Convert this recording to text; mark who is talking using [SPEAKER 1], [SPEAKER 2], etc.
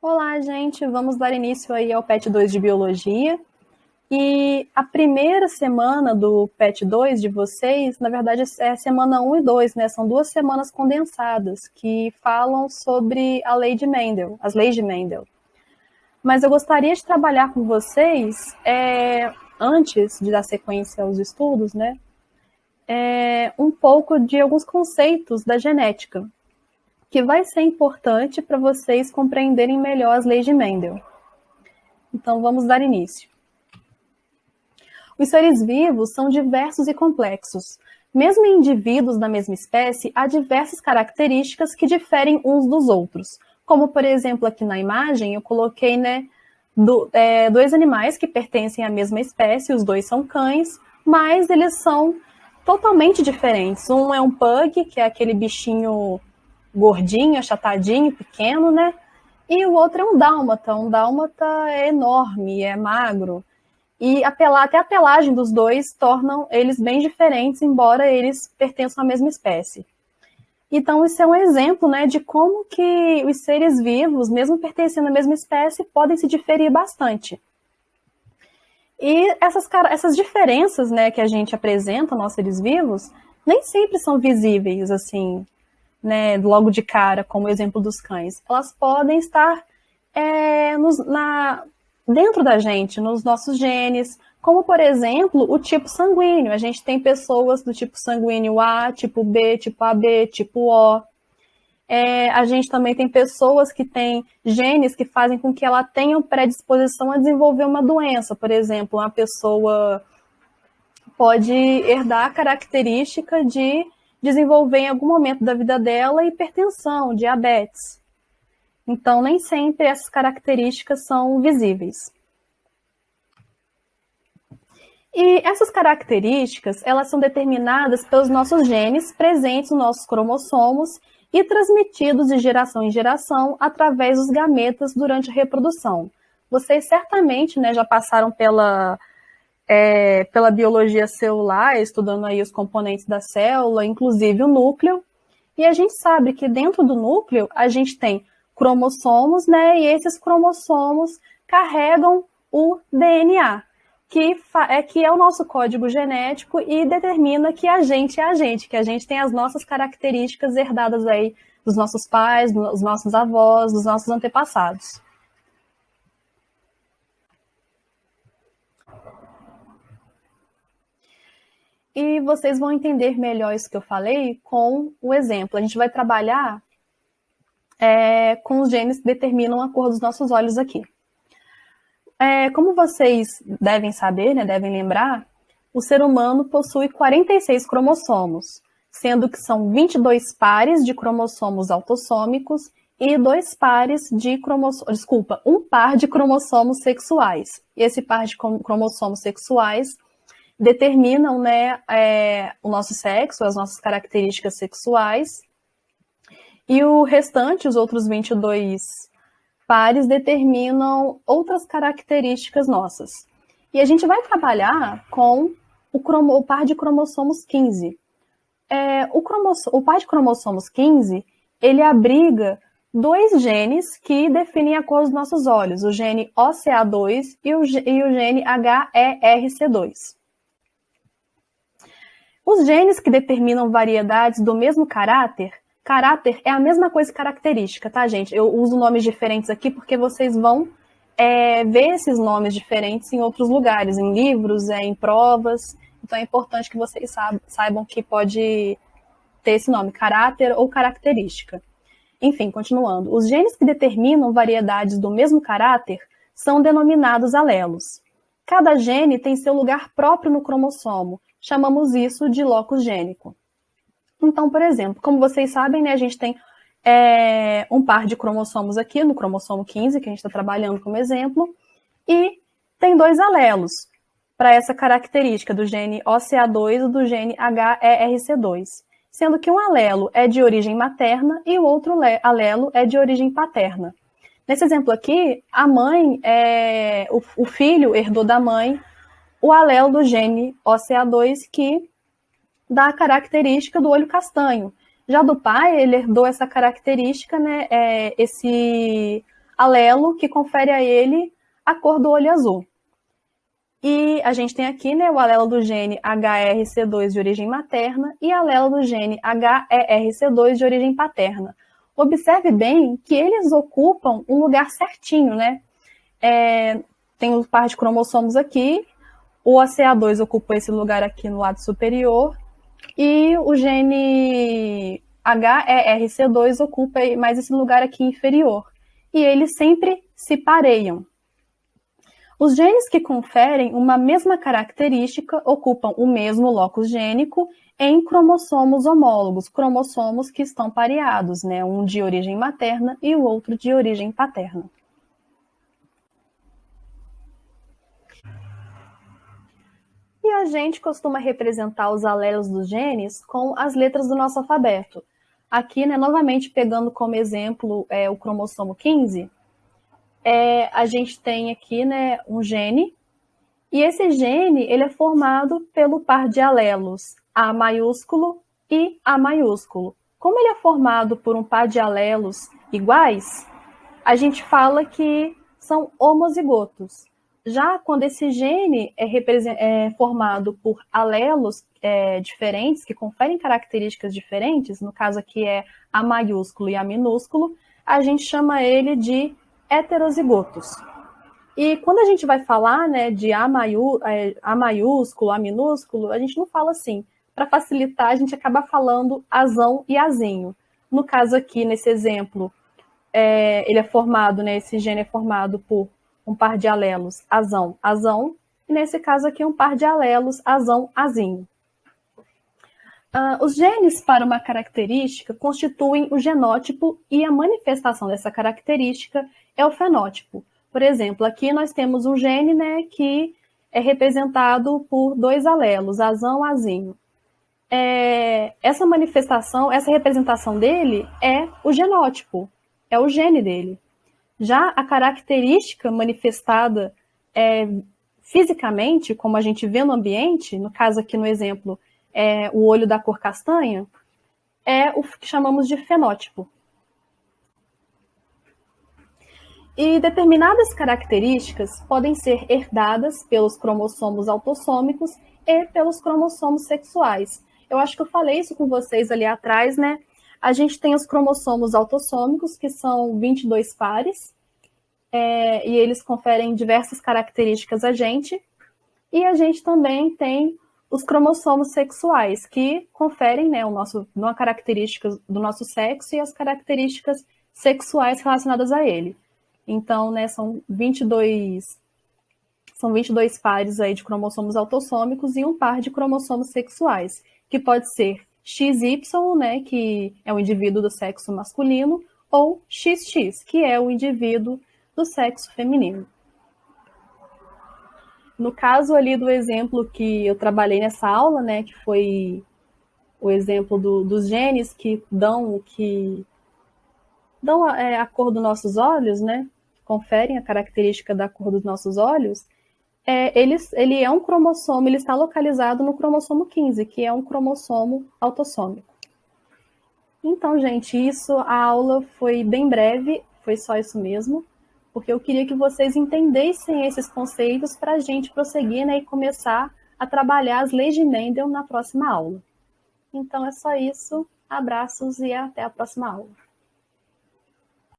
[SPEAKER 1] Olá, gente. Vamos dar início aí ao PET 2 de Biologia. E a primeira semana do PET 2 de vocês, na verdade, é semana 1 e 2, né? São 2 semanas condensadas que falam sobre a lei de Mendel, as leis de Mendel. Mas eu gostaria de trabalhar com vocês, antes de dar sequência aos estudos, né? Um pouco de alguns conceitos da genética, que vai ser importante para vocês compreenderem melhor as leis de Mendel. Então, vamos dar início. Os seres vivos são diversos e complexos. Mesmo em indivíduos da mesma espécie, há diversas características que diferem uns dos outros. Como, por exemplo, aqui na imagem, eu coloquei dois animais que pertencem à mesma espécie, os dois são cães, mas eles são totalmente diferentes. Um é um pug, que é aquele bichinho gordinho, achatadinho, pequeno, né? E o outro é um dálmata. Um dálmata é enorme, é magro. E até a pelagem dos dois tornam eles bem diferentes, embora eles pertençam à mesma espécie. Então, isso é um exemplo, né, de como que os seres vivos, mesmo pertencendo à mesma espécie, podem se diferir bastante. E essas diferenças, né, que a gente apresenta aos seres vivos, nem sempre são visíveis, assim, né, logo de cara, como o exemplo dos cães. Elas podem estar dentro da gente, nos nossos genes, como, por exemplo, o tipo sanguíneo. A gente tem pessoas do tipo sanguíneo A, tipo B, tipo AB, tipo O. A gente também tem pessoas que têm genes que fazem com que ela tenha predisposição a desenvolver uma doença. Por exemplo, uma pessoa pode herdar a característica de desenvolver em algum momento da vida dela hipertensão, diabetes. Então, nem sempre essas características são visíveis. E essas características, elas são determinadas pelos nossos genes presentes nos nossos cromossomos e transmitidos de geração em geração através dos gametas durante a reprodução. Vocês certamente, né, já passaram pela biologia celular, estudando aí os componentes da célula, inclusive o núcleo. E a gente sabe que dentro do núcleo a gente tem cromossomos, né? E esses cromossomos carregam o DNA, que é o nosso código genético e determina que a gente é a gente, que a gente tem as nossas características herdadas aí dos nossos pais, dos nossos avós, dos nossos antepassados. E vocês vão entender melhor isso que eu falei com o exemplo. A gente vai trabalhar com os genes que determinam a cor dos nossos olhos aqui. Como vocês devem saber, né, devem lembrar, o ser humano possui 46 cromossomos, sendo que são 22 pares de cromossomos autossômicos e um par de cromossomos sexuais. E esse par de cromossomos sexuais determinam, né, o nosso sexo, as nossas características sexuais, e o restante, os outros 22 pares, determinam outras características nossas. E a gente vai trabalhar com o par de cromossomos 15. O par de cromossomos 15, ele abriga dois genes que definem a cor dos nossos olhos, o gene OCA2 e o gene HERC2. Os genes que determinam variedades do mesmo caráter é a mesma coisa que característica, tá, gente? Eu uso nomes diferentes aqui porque vocês vão ver esses nomes diferentes em outros lugares, em livros, em provas. Então é importante que vocês saibam que pode ter esse nome, caráter ou característica. Enfim, continuando. Os genes que determinam variedades do mesmo caráter são denominados alelos. Cada gene tem seu lugar próprio no cromossomo. Chamamos isso de locus gênico. Então, por exemplo, como vocês sabem, né, a gente tem um par de cromossomos aqui, no cromossomo 15, que a gente está trabalhando como exemplo, e tem dois alelos para essa característica do gene OCA2 e do gene HERC2, sendo que um alelo é de origem materna e o outro alelo é de origem paterna. Nesse exemplo aqui, a mãe, o filho herdou da mãe o alelo do gene OCA2 que dá a característica do olho castanho. Já do pai, ele herdou essa característica, né, esse alelo que confere a ele a cor do olho azul. E a gente tem aqui, né, o alelo do gene HRC2 de origem materna e alelo do gene HERC2 de origem paterna. Observe bem que eles ocupam um lugar certinho, né? Tem um par de cromossomos aqui, o ACA2 ocupa esse lugar aqui no lado superior e o gene HERC2 ocupa mais esse lugar aqui inferior. E eles sempre se pareiam. Os genes que conferem uma mesma característica ocupam o mesmo locus gênico em cromossomos homólogos, cromossomos que estão pareados, né? Um de origem materna e o outro de origem paterna. E a gente costuma representar os alelos dos genes com as letras do nosso alfabeto. Aqui, né, novamente pegando como exemplo o cromossomo 15, a gente tem aqui, né, um gene, e esse gene ele é formado pelo par de alelos A maiúsculo e A maiúsculo. Como ele é formado por um par de alelos iguais, a gente fala que são homozigotos. Já quando esse gene é formado por alelos diferentes, que conferem características diferentes, no caso aqui é A maiúsculo e A minúsculo, a gente chama ele de heterozigotos. E quando a gente vai falar, né, de A maiúsculo, A minúsculo, a gente não fala assim. Para facilitar, a gente acaba falando azão e azinho. No caso aqui, nesse exemplo, ele é formado, né, esse gene é formado por um par de alelos azão, azão, e nesse caso aqui um par de alelos azão, azinho. Os genes para uma característica constituem o genótipo e a manifestação dessa característica é o fenótipo. Por exemplo, aqui nós temos um gene, né, que é representado por dois alelos, azão, azinho. Essa manifestação, essa representação dele é o genótipo, é o gene dele. Já a característica manifestada fisicamente, como a gente vê no ambiente, no caso aqui no exemplo, o olho da cor castanha, é o que chamamos de fenótipo. E determinadas características podem ser herdadas pelos cromossomos autossômicos e pelos cromossomos sexuais. Eu acho que eu falei isso com vocês ali atrás, né? A gente tem os cromossomos autossômicos, que são 22 pares, e eles conferem diversas características a gente. E a gente também tem os cromossomos sexuais, que conferem, né, uma característica do nosso sexo e as características sexuais relacionadas a ele. Então, né, são 22 pares aí de cromossomos autossômicos e um par de cromossomos sexuais, que pode ser XY, né, que é o indivíduo do sexo masculino, ou XX, que é o indivíduo do sexo feminino. No caso ali do exemplo que eu trabalhei nessa aula, né, que foi o exemplo dos genes que dão a cor dos nossos olhos, né, conferem a característica da cor dos nossos olhos, ele é um cromossomo, ele está localizado no cromossomo 15, que é um cromossomo autossômico. Então, gente, a aula foi bem breve, foi só isso mesmo, porque eu queria que vocês entendessem esses conceitos para a gente prosseguir, né, e começar a trabalhar as leis de Mendel na próxima aula. Então, é só isso. Abraços e até a próxima aula.